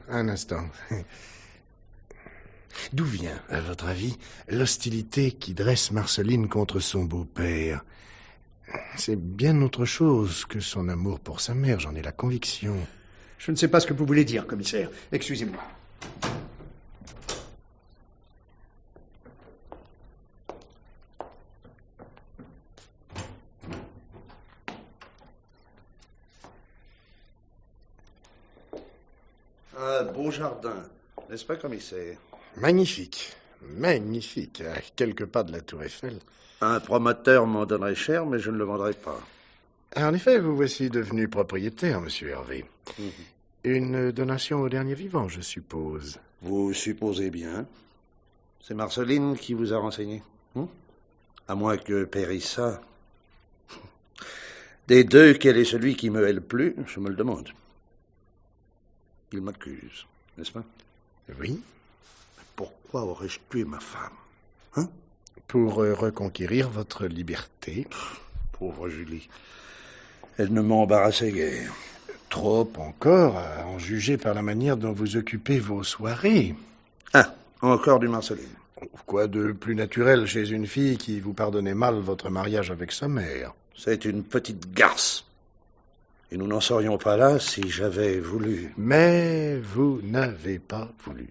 D'où vient, à votre avis, l'hostilité qui dresse Marceline contre son beau-père? C'est bien autre chose que son amour pour sa mère, j'en ai la conviction. Je ne sais pas ce que vous voulez dire, commissaire. Excusez-moi. Un beau jardin, n'est-ce pas, commissaire? Magnifique, à quelques pas de la Tour Eiffel. Un promoteur m'en donnerait cher, mais je ne le vendrai pas. En effet, vous voici devenu propriétaire, monsieur Hervé. Une donation au dernier vivant, je suppose. Vous supposez bien. C'est Marceline qui vous a renseigné. À moins que Périssa... Des deux, quel est celui qui me hait le plus? Je me le demande. Il m'accuse, n'est-ce pas? Oui. Pourquoi aurais-je tué ma femme? Pour reconquérir votre liberté. Pauvre Julie. Elle ne m'embarrassait guère. Trop encore, à en juger par la manière dont vous occupez vos soirées. Encore du Marceline. Quoi de plus naturel chez une fille qui vous pardonnait mal votre mariage avec sa mère? C'est une petite garce. Et nous n'en serions pas là si j'avais voulu. Mais vous n'avez pas voulu.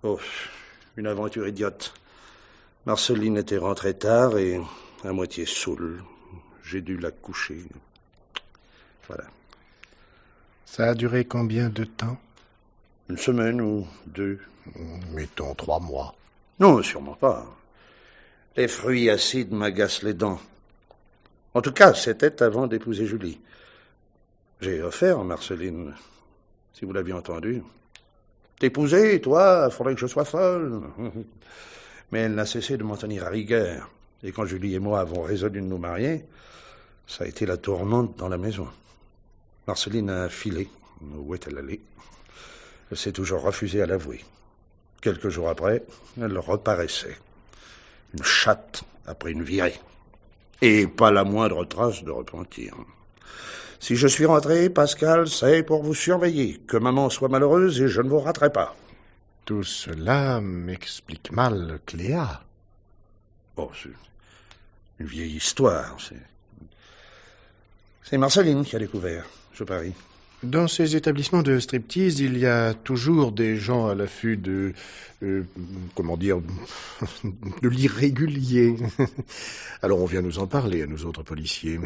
Oh, une aventure idiote. Marceline était rentrée tard et à moitié saoule. J'ai dû la coucher. Voilà. Ça a duré combien de temps? Une semaine ou deux. Mettons 3 mois. Non, sûrement pas. Les fruits acides m'agacent les dents. En tout cas, c'était avant d'épouser Julie. J'ai offert à Marceline, si vous l'aviez entendu. T'épouser, toi, il faudrait que je sois folle. Mais elle n'a cessé de m'en tenir à rigueur. Et quand Julie et moi avons résolu de nous marier, ça a été la tourmente dans la maison. Marceline a filé. Où est-elle allée? Elle s'est toujours refusée à l'avouer. Quelques jours après, elle reparaissait. Une chatte après une virée. Et pas la moindre trace de repentir. Si je suis rentré, Pascal, c'est pour vous surveiller, que maman soit malheureuse et je ne vous raterai pas. Tout cela m'explique mal Cléa. Oh, c'est une vieille histoire. C'est Marceline qui a découvert, je parie. Dans ces établissements de striptease, il y a toujours des gens à l'affût de l'irrégulier. Alors on vient nous en parler, à nous autres policiers.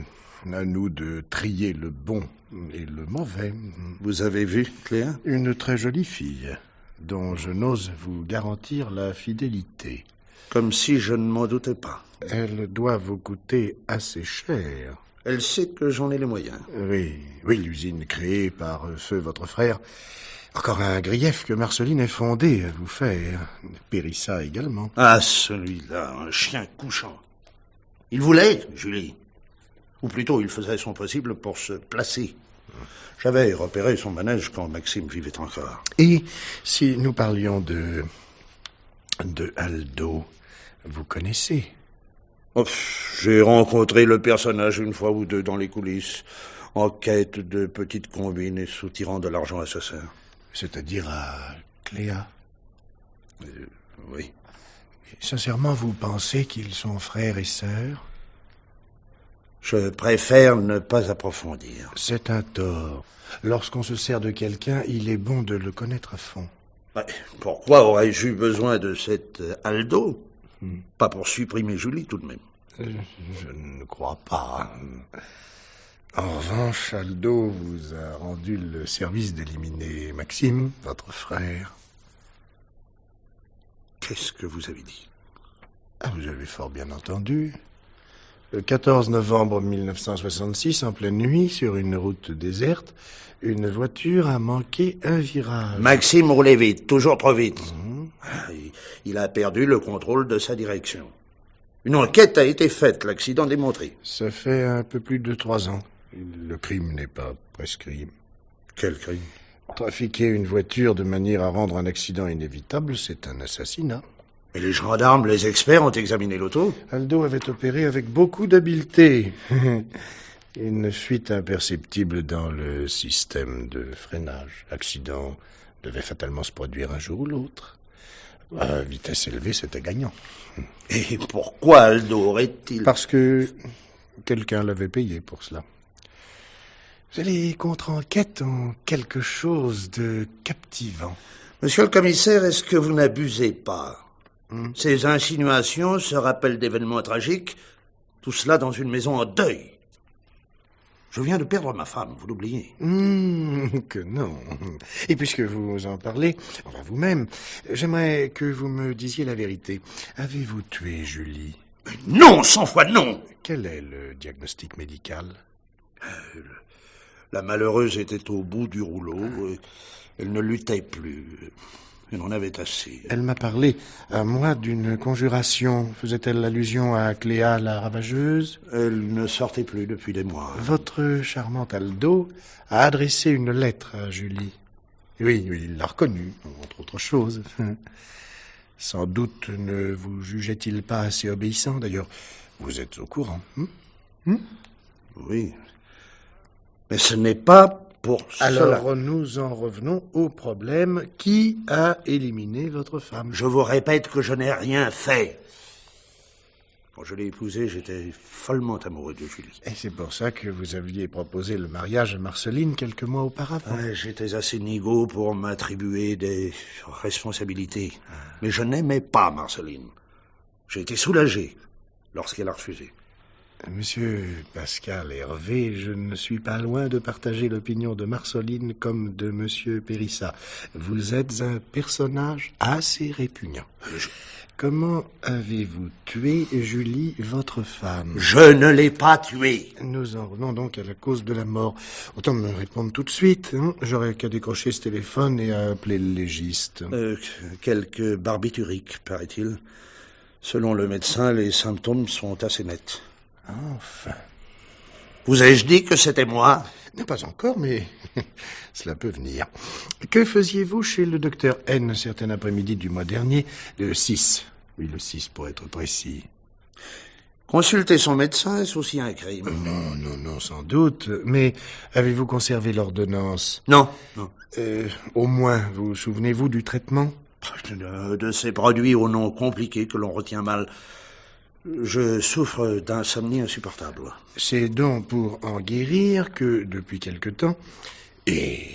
À nous de trier le bon et le mauvais. Vous avez vu, Cléa? Une très jolie fille, dont je n'ose vous garantir la fidélité. Comme si je ne m'en doutais pas. Elle doit vous coûter assez cher. Elle sait que j'en ai les moyens. Oui, l'usine créée par feu votre frère. Encore un grief que Marceline est fondée à vous faire. Périssa également. Ah, celui-là, un chien couchant. Il voulait, Julie. Ou plutôt, il faisait son possible pour se placer. J'avais repéré son manège quand Maxime vivait encore. Et si nous parlions de Aldo, vous connaissez? Oh, j'ai rencontré le personnage une fois ou deux dans les coulisses, en quête de petites combines et soutirant de l'argent à sa sœur. C'est-à-dire à Cléa? Oui. Sincèrement, vous pensez qu'ils sont frères et sœurs? Je préfère ne pas approfondir. C'est un tort. Lorsqu'on se sert de quelqu'un, il est bon de le connaître à fond. Pourquoi aurais-je eu besoin de cet Aldo? Pas pour supprimer Julie, tout de même. Je ne crois pas. En revanche, Aldo vous a rendu le service d'éliminer Maxime, votre frère. Qu'est-ce que vous avez dit? Ah, vous avez fort bien entendu. Le 14 novembre 1966, en pleine nuit, sur une route déserte, une voiture a manqué un virage. Maxime roulait vite, toujours trop vite. Il a perdu le contrôle de sa direction. Une enquête a été faite, l'accident démontré. Ça fait un peu plus de 3 ans. Le crime n'est pas prescrit. Quel crime? Trafiquer une voiture de manière à rendre un accident inévitable, c'est un assassinat. Et les gendarmes, les experts ont examiné l'auto? Aldo avait opéré avec beaucoup d'habileté. Une fuite imperceptible dans le système de freinage. L'accident devait fatalement se produire un jour ou l'autre. À vitesse élevée, c'était gagnant. Et pourquoi Aldo aurait-il... Parce que quelqu'un l'avait payé pour cela. Les contre-enquêtes ont quelque chose de captivant. Monsieur le commissaire, est-ce que vous n'abusez pas? Ces insinuations se rappellent d'événements tragiques, tout cela dans une maison en deuil. Je viens de perdre ma femme, vous l'oubliez. Que non. Et puisque vous en parlez, enfin vous-même, j'aimerais que vous me disiez la vérité. Avez-vous tué Julie? Non, 100 fois non. Quel est le diagnostic médical? La malheureuse était au bout du rouleau. Elle ne luttait plus. Elle en avait assez. Elle m'a parlé à moi d'une conjuration. Faisait-elle allusion à Cléa la ravageuse? Elle ne sortait plus depuis des mois. Votre charmant Aldo a adressé une lettre à Julie. Oui, il l'a reconnue, entre autres choses. Sans doute ne vous jugeait-il pas assez obéissant. D'ailleurs, vous êtes au courant. Oui. Mais ce n'est pas pour cela. Alors, nous en revenons au problème. Qui a éliminé votre femme? Je vous répète que je n'ai rien fait. Quand je l'ai épousée, j'étais follement amoureux de Julie. Et c'est pour ça que vous aviez proposé le mariage à Marceline quelques mois auparavant. J'étais assez nigaud pour m'attribuer des responsabilités. Mais je n'aimais pas Marceline. J'ai été soulagé lorsqu'elle a refusé. Monsieur Pascal Hervé, je ne suis pas loin de partager l'opinion de Marceline comme de Monsieur Périssa. Vous êtes un personnage assez répugnant. Comment avez-vous tué Julie, votre femme? Je ne l'ai pas tuée. Nous en venons donc à la cause de la mort. Autant me répondre tout de suite. J'aurais qu'à décrocher ce téléphone et à appeler le légiste. Quelques barbituriques, paraît-il. Selon le médecin, les symptômes sont assez nets. Enfin. Vous ai-je dit que c'était moi? Pas encore, mais cela peut venir. Que faisiez-vous chez le docteur N certain après-midi du mois dernier, le 6? Oui, le 6 pour être précis. Consulter son médecin, est-ce aussi un crime? Non, sans doute. Mais avez-vous conservé l'ordonnance? Non. Au moins, vous souvenez-vous du traitement? De ces produits au nom compliqué que l'on retient mal. Je souffre d'insomnie insupportable. C'est donc pour en guérir que, depuis quelque temps, et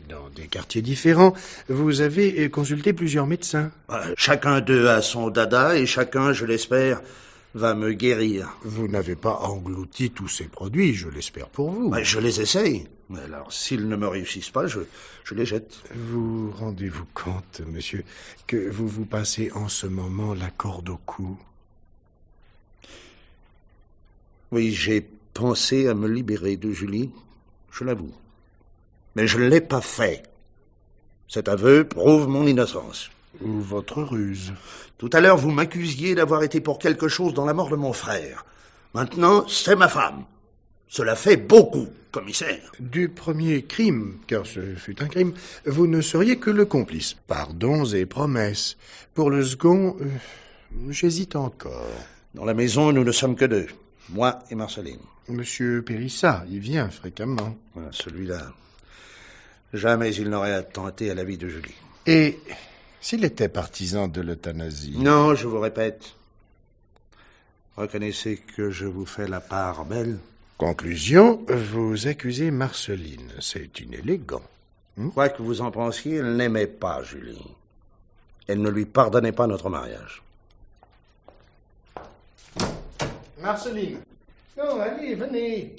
dans des quartiers différents, vous avez consulté plusieurs médecins. Chacun d'eux a son dada et chacun, je l'espère, va me guérir. Vous n'avez pas englouti tous ces produits, je l'espère pour vous. Je les essaye. Alors, s'ils ne me réussissent pas, je les jette. Vous rendez-vous compte, monsieur, que vous vous passez en ce moment la corde au cou? Oui, j'ai pensé à me libérer de Julie, je l'avoue. Mais je ne l'ai pas fait. Cet aveu prouve mon innocence. Ou votre ruse. Tout à l'heure, vous m'accusiez d'avoir été pour quelque chose dans la mort de mon frère. Maintenant, c'est ma femme. Cela fait beaucoup, commissaire. Du premier crime, car ce fut un crime, vous ne seriez que le complice. Pardons et promesses. Pour le second, j'hésite encore. Dans la maison, nous ne sommes que deux. Moi et Marceline. Monsieur Périssa, il vient fréquemment. Voilà, celui-là. Jamais il n'aurait attenté à la vie de Julie. Et s'il était partisan de l'euthanasie? Non, je vous répète. Reconnaissez que je vous fais la part belle. Conclusion, vous accusez Marceline. C'est inélégant. Quoi que vous en pensiez, elle n'aimait pas Julie. Elle ne lui pardonnait pas notre mariage. Marceline. Non, allez, venez.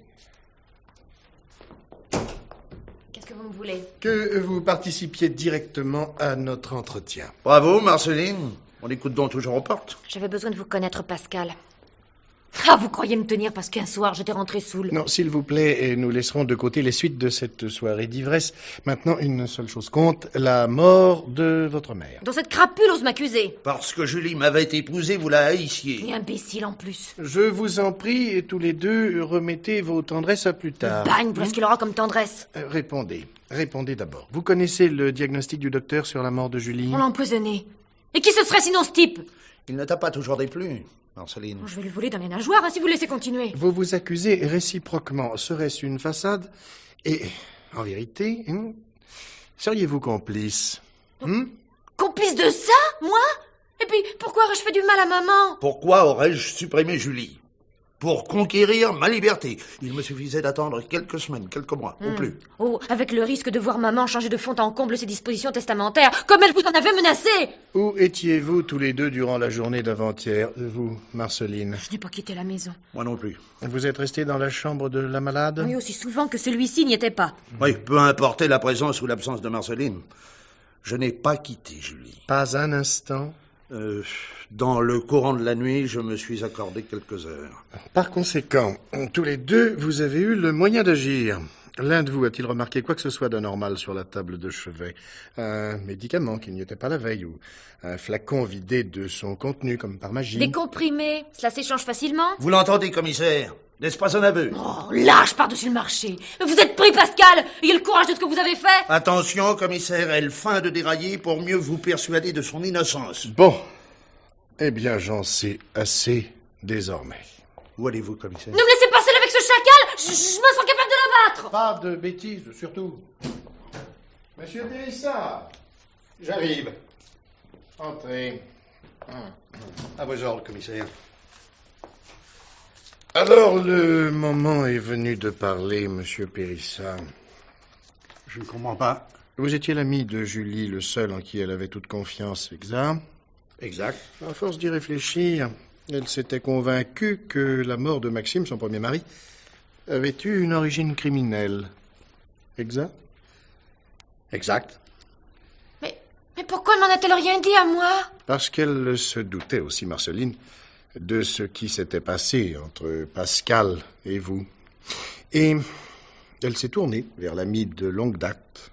Qu'est-ce que vous me voulez? Que vous participiez directement à notre entretien. Bravo, Marceline. On écoute donc toujours aux portes. J'avais besoin de vous connaître, Pascal. Ah, vous croyez me tenir parce qu'un soir, j'étais rentrée saoule. Non, s'il vous plaît, et nous laisserons de côté les suites de cette soirée d'ivresse. Maintenant, une seule chose compte, la mort de votre mère. Dans cette crapule, ose m'accuser. Parce que Julie m'avait épousé, vous la haïssiez. Et imbécile en plus. Je vous en prie, et tous les deux, remettez vos tendresses à plus tard. Bagne, voilà ce qu'il aura comme tendresse. Répondez d'abord. Vous connaissez le diagnostic du docteur sur la mort de Julie? On l'a empoisonné. Et qui ce serait sinon ce type? Il ne t'a pas toujours déplu, Marceline. Je vais le voler dans les nageoires, si vous le laissez continuer. Vous vous accusez réciproquement. Serait-ce une façade? Et, en vérité, seriez-vous complice? Complice de ça, moi? Et puis, pourquoi aurais-je fait du mal à maman? Pourquoi aurais-je supprimé Julie? Pour conquérir ma liberté. Il me suffisait d'attendre quelques semaines, quelques mois, ou plus. Oh, avec le risque de voir maman changer de fond en comble ses dispositions testamentaires, comme elle vous en avait menacé. Où étiez-vous tous les deux durant la journée d'avant-hier, vous, Marceline? Je n'ai pas quitté la maison. Moi non plus. Vous êtes resté dans la chambre de la malade? Oui, aussi souvent que celui-ci n'y était pas. Oui, peu importait la présence ou l'absence de Marceline. Je n'ai pas quitté Julie. Pas un instant? Dans le courant de la nuit, je me suis accordé quelques heures. Par conséquent, tous les deux, vous avez eu le moyen d'agir. L'un de vous a-t-il remarqué quoi que ce soit d'anormal sur la table de chevet? Un médicament qui n'y était pas la veille, ou un flacon vidé de son contenu, comme par magie? Des comprimés, cela s'échange facilement? Vous l'entendez, commissaire? N'est-ce pas un aveu? Oh, lâche par-dessus le marché. Vous êtes pris, Pascal. Ayez le courage de ce que vous avez fait. Attention, commissaire, elle feint de dérailler pour mieux vous persuader de son innocence. Bon. Eh bien, j'en sais assez désormais. Où allez-vous, commissaire? Ne me laissez pas seule avec ce chacal. Je me sens capable de l'abattre. Pas de bêtises, surtout. Monsieur Périssa, j'arrive. Entrez. À vos ordres, commissaire. Alors, le moment est venu de parler, monsieur Périssa. Je ne comprends pas. Vous étiez l'ami de Julie, le seul en qui elle avait toute confiance, exact? Exact. À force d'y réfléchir, elle s'était convaincue que la mort de Maxime, son premier mari, avait eu une origine criminelle. Exact? Exact. Mais pourquoi ne m'en a-t-elle rien dit à moi? Parce qu'elle se doutait aussi, Marceline, de ce qui s'était passé entre Pascal et vous. Et elle s'est tournée vers l'ami de longue date.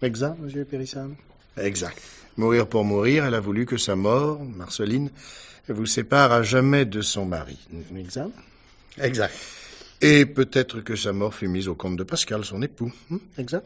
Exact, monsieur Périssa? Exact. Mourir pour mourir, elle a voulu que sa mort, Marceline, vous sépare à jamais de son mari. Exact? Exact. Et peut-être que sa mort fut mise au compte de Pascal, son époux. Exact.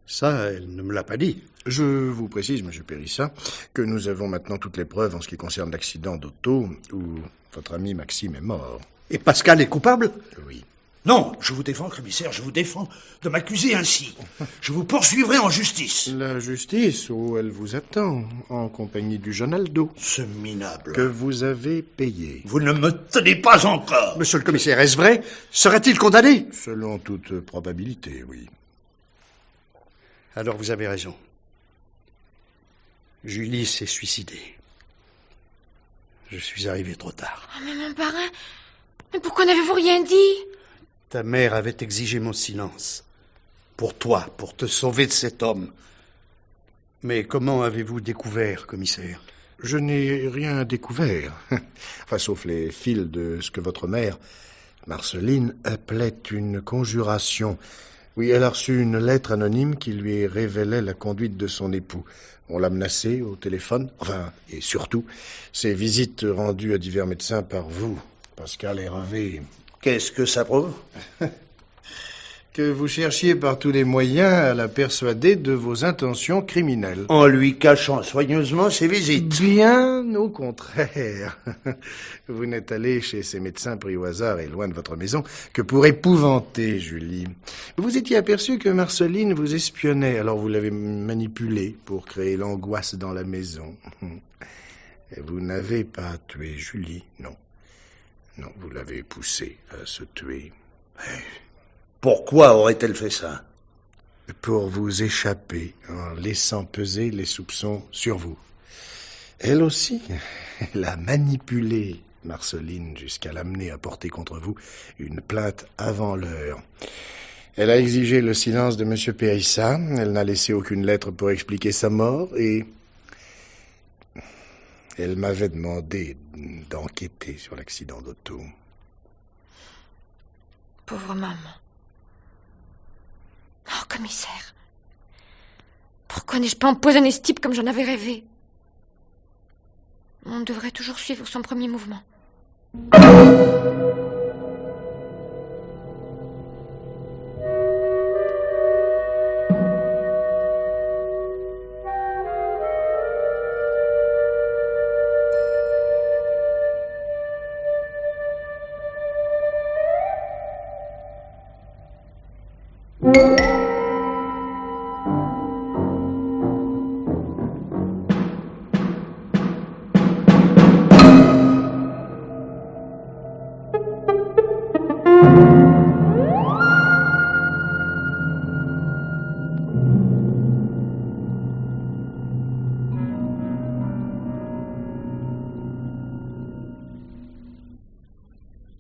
Ça, elle ne me l'a pas dit. Je vous précise, Monsieur Périssa, que nous avons maintenant toutes les preuves en ce qui concerne l'accident d'auto où votre ami Maxime est mort. Et Pascal est coupable? Oui. Non, je vous défends, commissaire, je vous défends de m'accuser ainsi. Je vous poursuivrai en justice. La justice, où elle vous attend, en compagnie du jeune Aldo. Ce minable. Que vous avez payé. Vous ne me tenez pas encore. Monsieur le commissaire, est-ce vrai? Serait-il condamné? Selon toute probabilité, oui. Alors vous avez raison. Julie s'est suicidée. Je suis arrivé trop tard. Oh, mais mon parrain, mais pourquoi n'avez-vous rien dit? Ta mère avait exigé mon silence. Pour toi, pour te sauver de cet homme. Mais comment avez-vous découvert, commissaire? Je n'ai rien découvert. Enfin, sauf les fils de ce que votre mère, Marceline, appelait une conjuration. Oui, elle a reçu une lettre anonyme qui lui révélait la conduite de son époux. On l'a menacé au téléphone, enfin, et surtout, ses visites rendues à divers médecins par vous, Pascal Hervé. Qu'est-ce que ça prouve? Que vous cherchiez par tous les moyens à la persuader de vos intentions criminelles. En lui cachant soigneusement ses visites. Bien au contraire. Vous n'êtes allé chez ces médecins pris au hasard et loin de votre maison que pour épouvanter Julie. Vous étiez aperçu que Marceline vous espionnait, alors vous l'avez manipulée pour créer l'angoisse dans la maison. Et vous n'avez pas tué Julie, non. Non, vous l'avez poussée à se tuer. Pourquoi aurait-elle fait ça? Pour vous échapper, en laissant peser les soupçons sur vous. Elle aussi, elle a manipulé Marceline jusqu'à l'amener à porter contre vous une plainte avant l'heure. Elle a exigé le silence de M. Périssa, elle n'a laissé aucune lettre pour expliquer sa mort et... elle m'avait demandé d'enquêter sur l'accident d'auto. Pauvre maman. Oh, commissaire. Pourquoi n'ai-je pas empoisonné ce type comme j'en avais rêvé? On devrait toujours suivre son premier mouvement.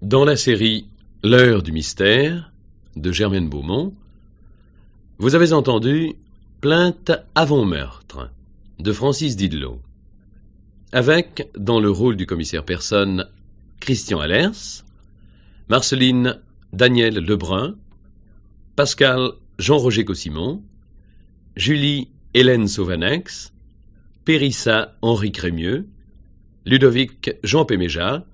Dans la série L'heure du mystère de Germaine Beaumont, vous avez entendu Plainte avant meurtre de Francis Didlot, avec, dans le rôle du commissaire personne, Christian Allers, Marceline Daniel Lebrun, Pascal Jean-Roger Cossimon, Julie Hélène Sauvanex, Périssa Henri Crémieux, Ludovic Jean Péméja,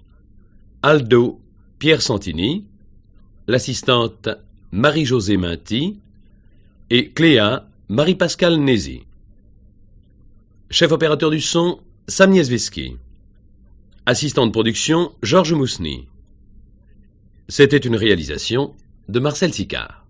Aldo Pierre Santini, l'assistante Marie-Josée Minty et Cléa Marie-Pascale Nézy. Chef opérateur du son, Sam Nieswiski. Assistant de production, Georges Mousny. C'était une réalisation de Marcel Sicard.